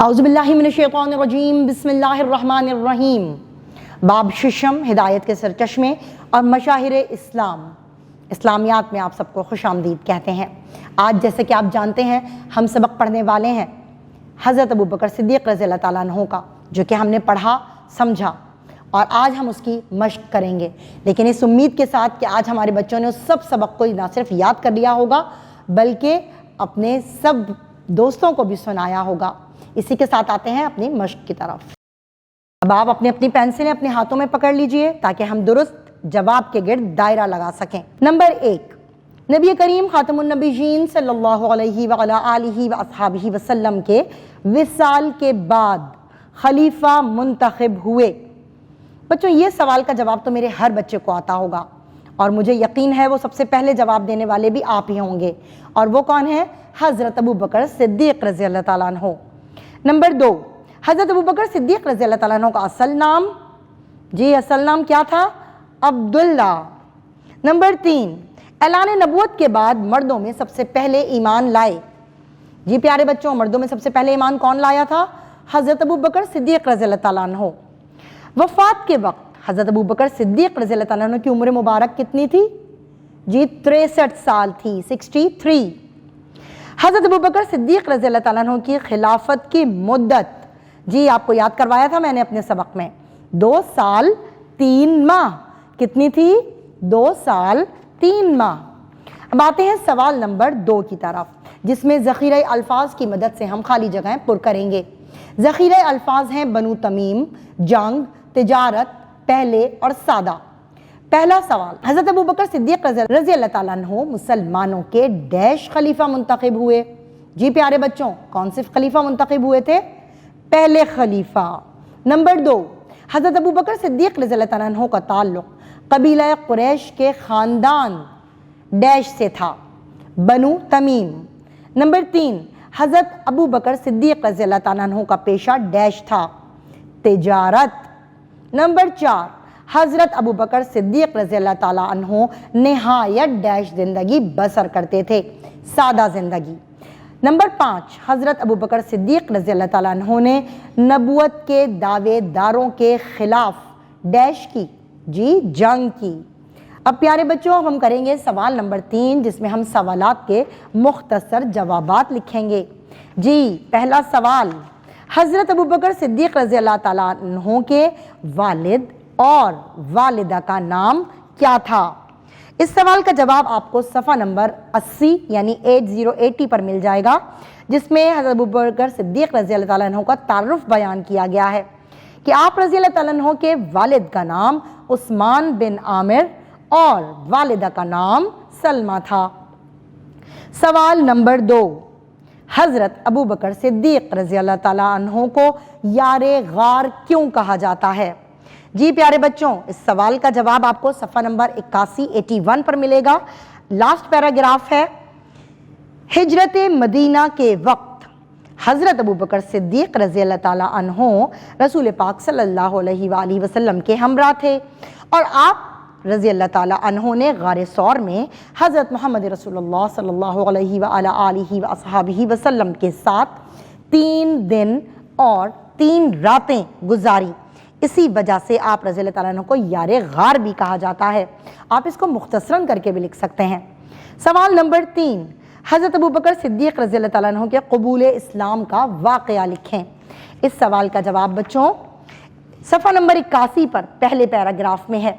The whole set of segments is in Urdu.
اعوذ باللہ من الشیطان الرجیم بسم اللہ الرحمن الرحیم۔ باب ششم، ہدایت کے سرچشمے اور مشاہیر اسلام، اسلامیات میں آپ سب کو خوش آمدید کہتے ہیں۔ آج جیسے کہ آپ جانتے ہیں ہم سبق پڑھنے والے ہیں حضرت ابوبکر صدیق رضی اللہ تعالیٰ عنہ کا، جو کہ ہم نے پڑھا سمجھا اور آج ہم اس کی مشق کریں گے، لیکن اس امید کے ساتھ کہ آج ہمارے بچوں نے اس سب سبق کو نہ صرف یاد کر لیا ہوگا بلکہ اپنے سب دوستوں کو بھی سنایا ہوگا۔ اسی کے ساتھ آتے ہیں اپنی مشق کی طرف۔ اب آپ اپنی پینسلیں اپنے ہاتھوں میں پکڑ لیجئے تاکہ ہم درست جواب کے گرد دائرہ لگا سکیں۔ نمبر 1، نبی کریم خاتم النبیین صلی اللہ علیہ وآلہ آلہ وآصحابہ وسلم کے وصال کے بعد خلیفہ منتخب ہوئے۔ بچوں یہ سوال کا جواب تو میرے ہر بچے کو آتا ہوگا اور مجھے یقین ہے وہ سب سے پہلے جواب دینے والے بھی آپ ہی ہوں گے، اور وہ کون ہے؟ حضرت ابوبکر صدیق رضی اللہ تعالیٰ عنہ۔ نمبر 2، حضرت ابوبکر صدیق رضی اللہ تعالیٰ عنہ کا اصل نام؟ جی اصل نام کیا تھا؟ عبداللہ۔ نمبر 3، اعلان نبوت کے بعد مردوں میں سب سے پہلے ایمان لائے؟ جی پیارے بچوں، مردوں میں سب سے پہلے ایمان کون لایا تھا؟ حضرت ابوبکر صدیق رضی اللہ تعالیٰ عنہ۔ وفات کے وقت حضرت ابوبکر صدیق رضی اللہ تعالیٰ عنہ کی عمر مبارک کتنی تھی؟ جی 63 سال تھی، 63۔ حضرت ابوبکر صدیق رضی اللہ تعالیٰ عنہ کی خلافت کی مدت، جی آپ کو یاد کروایا تھا میں نے اپنے سبق میں، 2 سال 3 ماہ۔ کتنی تھی؟ 2 سال 3 ماہ۔ اب آتے ہیں سوال نمبر 2 کی طرف، جس میں ذخیرہ الفاظ کی مدد سے ہم خالی جگہیں پر کریں گے۔ ذخیرہ الفاظ ہیں بنو تمیم، جنگ، تجارت، پہلے اور سادہ۔ پہلا سوال، حضرت ابوبکر صدیق رضی اللہ تعالیٰ عنہ مسلمانوں کے ڈیش خلیفہ منتخب ہوئے؟ جی پیارے بچوں، کون سے خلیفہ منتخب ہوئے تھے؟ پہلے خلیفہ۔ نمبر 2، حضرت ابوبکر صدیق رضی اللہ تعالیٰ عنہ کا تعلق قبیلہ قریش کے خاندان ڈیش سے تھا؟ بنو تمیم۔ نمبر 3، حضرت ابوبکر صدیق رضی اللہ تعالیٰ عنہ کا پیشہ ڈیش تھا؟ تجارت۔ نمبر 4، حضرت ابوبکر صدیق رضی اللہ تعالیٰ عنہ نہایت ڈیش زندگی بسر کرتے تھے؟ سادہ زندگی۔ نمبر 5، حضرت ابوبکر صدیق رضی اللہ تعالیٰ عنہ نے نبوت کے دعوے داروں کے خلاف ڈیش کی؟ جی جنگ کی۔ اب پیارے بچوں ہم کریں گے سوال نمبر 3، جس میں ہم سوالات کے مختصر جوابات لکھیں گے۔ جی پہلا سوال، حضرت ابوبکر صدیق رضی اللہ تعالیٰ عنہ کے والد اور والدہ کا نام کیا تھا؟ اس سوال کا جواب آپ کو صفحہ نمبر 80 یعنی 8080 پر مل جائے گا، جس میں حضرت ابوبکر صدیق رضی اللہ تعالیٰ عنہ کا تعارف بیان کیا گیا ہے کہ آپ رضی اللہ تعالیٰ عنہ کے والد کا نام عثمان بن عامر اور والدہ کا نام سلمہ تھا۔ سوال نمبر 2، حضرت ابوبکر صدیق رضی اللہ تعالیٰ عنہ کو یار غار کیوں کہا جاتا ہے؟ جی پیارے بچوں اس سوال کا جواب آپ کو صفحہ نمبر 8181 پر ملے گا۔ لاسٹ پیراگراف ہے، ہجرت مدینہ کے وقت حضرت ابوبکر صدیق رضی اللہ تعالیٰ عنہ رسول پاک صلی اللہ علیہ وآلہ وسلم کے ہمراہ تھے، اور آپ رضی اللہ تعالیٰ عنہ نے غار ثور میں حضرت محمد رسول اللہ صلی اللہ علیہ وآلہ آلہ وآصحابہ وسلم کے ساتھ 3 دن اور 3 راتیں گزاری۔ اسی وجہ سے آپ رضی اللہ تعالیٰ عنہ کو یار غار بھی کہا جاتا ہے۔ آپ اس کو مختصراً کر کے بھی لکھ سکتے ہیں۔ سوال نمبر 3، حضرت ابوبکر صدیق رضی اللہ تعالیٰ عنہ کے قبول اسلام کا واقعہ لکھیں۔ اس سوال کا جواب بچوں صفحہ نمبر 81 پر پہلے پیراگراف میں ہے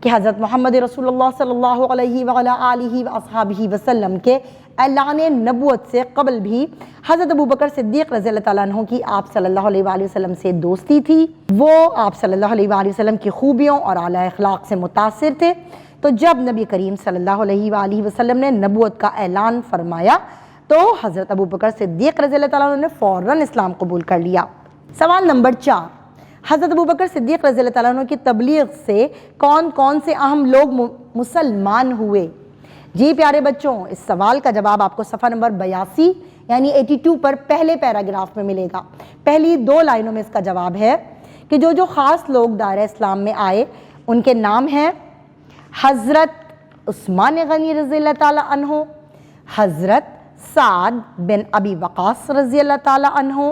کہ حضرت محمد رسول اللہ صلی اللہ علیہ وآلہ آلہ وآصحابہ وسلم کے اعلان نبوت سے قبل بھی حضرت ابوبکر صدیق رضی اللہ تعالیٰ عنہ کی آپ صلی اللہ علیہ وآلہ وسلم سے دوستی تھی۔ وہ آپ صلی اللہ علیہ وآلہ وسلم کی خوبیوں اور اعلیٰ اخلاق سے متاثر تھے، تو جب نبی کریم صلی اللہ علیہ وآلہ وسلم نے نبوت کا اعلان فرمایا تو حضرت ابوبکر صدیق رضی اللہ تعالیٰ عنہ نے فوراً اسلام قبول کر لیا۔ سوال نمبر 4، حضرت ابوبکر صدیق رضی اللہ تعالیٰ عنہ کی تبلیغ سے کون کون سے اہم لوگ مسلمان ہوئے؟ جی پیارے بچوں اس سوال کا جواب آپ کو صفحہ نمبر 82 یعنی 82 پر پہلے پیراگراف میں ملے گا۔ پہلی 2 لائنوں میں اس کا جواب ہے کہ جو خاص لوگ دائرہ اسلام میں آئے ان کے نام ہیں حضرت عثمان غنی رضی اللہ تعالیٰ عنہ، حضرت سعد بن ابی وقاص رضی اللہ تعالیٰ عنہ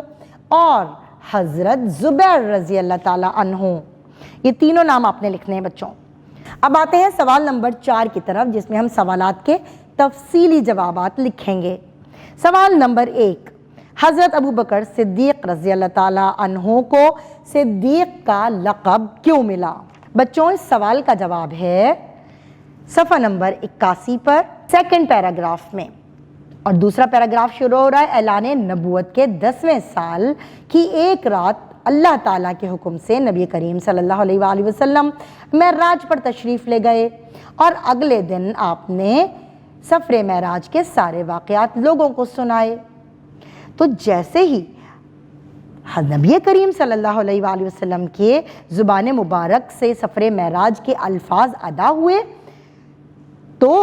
اور حضرت زبیر رضی اللہ تعالیٰ عنہ۔ یہ تینوں نام آپ نے لکھنے ہیں بچوں۔ اب آتے ہیں سوال نمبر 4 کی طرف، جس میں ہم سوالات کے تفصیلی جوابات لکھیں گے۔ سوال نمبر 1، حضرت ابوبکر صدیق رضی اللہ تعالیٰ عنہ کو صدیق کا لقب کیوں ملا؟ بچوں اس سوال کا جواب ہے صفحہ نمبر 81 پر سیکنڈ پیراگراف میں، اور دوسرا پیراگراف شروع ہو رہا ہے اعلان نبوت کے 10ویں سال کی ایک رات اللہ تعالیٰ کے حکم سے نبی کریم صلی اللہ علیہ وآلہ وسلم معراج پر تشریف لے گئے، اور اگلے دن آپ نے سفر معراج کے سارے واقعات لوگوں کو سنائے۔ تو جیسے ہی نبی کریم صلی اللہ علیہ وآلہ وسلم کے زبان مبارک سے سفر معراج کے الفاظ ادا ہوئے تو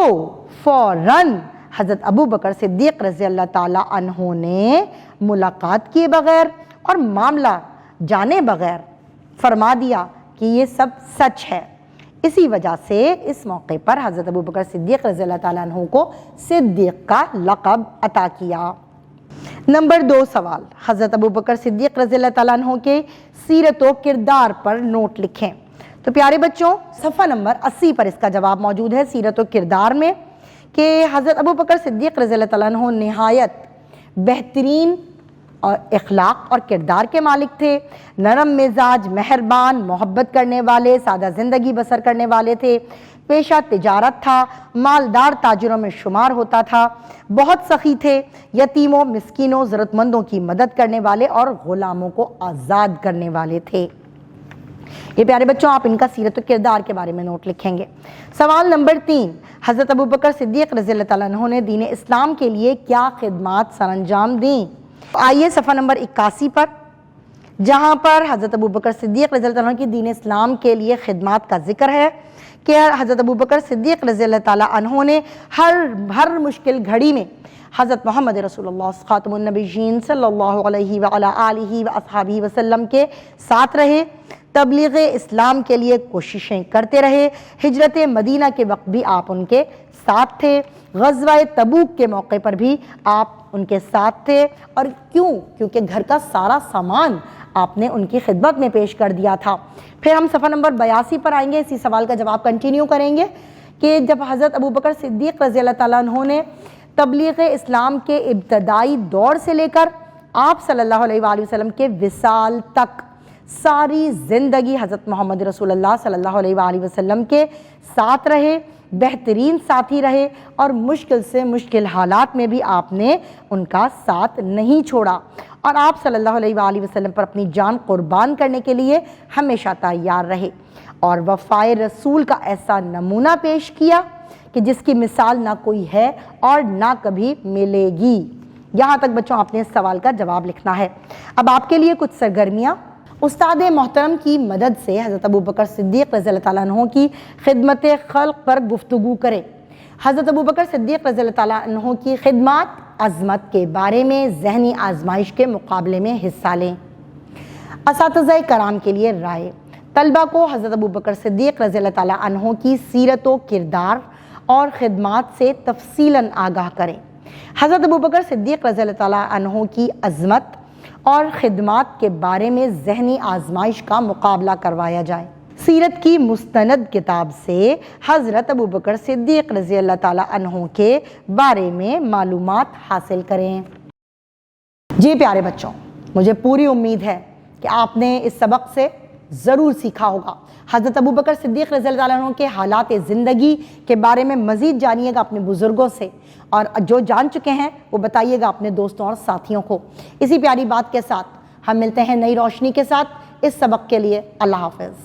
فوراً حضرت ابوبکر صدیق رضی اللہ تعالیٰ عنہ نے ملاقات کیے بغیر اور معاملہ جانے بغیر فرما دیا کہ یہ سب سچ ہے۔ اسی وجہ سے اس موقع پر حضرت ابوبکر صدیق رضی اللہ تعالیٰ عنہ کو صدیق کا لقب عطا کیا۔ نمبر 2 سوال، حضرت ابوبکر صدیق رضی اللہ تعالیٰ عنہ کے سیرت و کردار پر نوٹ لکھیں۔ تو پیارے بچوں صفحہ نمبر 80 پر اس کا جواب موجود ہے سیرت و کردار میں، کہ حضرت ابوبکر صدیق رضی اللہ تعالیٰ عنہ نہایت بہترین اور اخلاق اور کردار کے مالک تھے، نرم مزاج، مہربان، محبت کرنے والے، سادہ زندگی بسر کرنے والے تھے، پیشہ تجارت تھا، مالدار تاجروں میں شمار ہوتا تھا، بہت سخی تھے، یتیموں، مسکینوں، ضرورت مندوں کی مدد کرنے والے اور غلاموں کو آزاد کرنے والے تھے۔ یہ پیارے بچوں آپ ان کا سیرت و کردار کے بارے میں نوٹ لکھیں گے۔ سوال نمبر 3، حضرت ابوبکر صدیق رضی اللہ تعالیٰ عنہ نے دین اسلام کے لیے کیا خدمات سر انجام دیں؟ آئیے صفحہ نمبر 81 پر، جہاں پر حضرت ابوبکر صدیق رضی اللہ عنہ کی دین اسلام کے لیے خدمات کا ذکر ہے کہ حضرت ابوبکر صدیق رضی اللہ تعالیٰ عنہ نے ہر مشکل گھڑی میں حضرت محمد رسول اللہ خاتم النبیین صلی اللہ علیہ وعلی آلہ واصحابہ وسلم کے ساتھ رہے، تبلیغ اسلام کے لیے کوششیں کرتے رہے، ہجرت مدینہ کے وقت بھی آپ ان کے ساتھ تھے، غزوہ تبوک کے موقع پر بھی آپ ان کے ساتھ تھے، اور کیونکہ گھر کا سارا سامان آپ نے ان کی خدمت میں پیش کر دیا تھا۔ پھر ہم صفحہ نمبر 82 پر آئیں گے، اسی سوال کا جواب کنٹینیو کریں گے کہ جب حضرت ابوبکر صدیق رضی اللہ تعالیٰ عنہ نے تبلیغ اسلام کے ابتدائی دور سے لے کر آپ صلی اللہ علیہ وآلہ وسلم کے وصال تک ساری زندگی حضرت محمد رسول اللہ صلی اللہ علیہ وآلہ وسلم کے ساتھ رہے، بہترین ساتھی رہے، اور مشکل سے مشکل حالات میں بھی آپ نے ان کا ساتھ نہیں چھوڑا، اور آپ صلی اللہ علیہ وآلہ وسلم پر اپنی جان قربان کرنے کے لیے ہمیشہ تیار رہے، اور وفائے رسول کا ایسا نمونہ پیش کیا کہ جس کی مثال نہ کوئی ہے اور نہ کبھی ملے گی۔ یہاں تک بچوں آپ نے اس سوال کا جواب لکھنا ہے۔ اب آپ کے لیے کچھ سرگرمیاں۔ استاد محترم کی مدد سے حضرت ابوبکر صدیق رضی اللہ تعالیٰ عنہ کی خدمت خلق پر گفتگو کریں۔ حضرت ابوبکر صدیق رضی اللہ تعالیٰ عنہ کی خدمات عظمت کے بارے میں ذہنی آزمائش کے مقابلے میں حصہ لیں۔ اساتذہ کرام کے لیے رائے، طلبہ کو حضرت ابوبکر صدیق رضی اللہ تعالیٰ عنہ کی سیرت و کردار اور خدمات سے تفصیلاً آگاہ کریں۔ حضرت ابوبکر صدیق رضی اللہ تعالیٰ عنہ کی عظمت اور خدمات کے بارے میں ذہنی آزمائش کا مقابلہ کروایا جائے۔ سیرت کی مستند کتاب سے حضرت ابوبکر صدیق رضی اللہ تعالیٰ عنہ کے بارے میں معلومات حاصل کریں۔ جی پیارے بچوں، مجھے پوری امید ہے کہ آپ نے اس سبق سے ضرور سیکھا ہوگا۔ حضرت ابوبکر صدیق رضی اللہ عنہ کے حالات زندگی کے بارے میں مزید جانیے گا اپنے بزرگوں سے، اور جو جان چکے ہیں وہ بتائیے گا اپنے دوستوں اور ساتھیوں کو۔ اسی پیاری بات کے ساتھ ہم ملتے ہیں نئی روشنی کے ساتھ۔ اس سبق کے لیے اللہ حافظ۔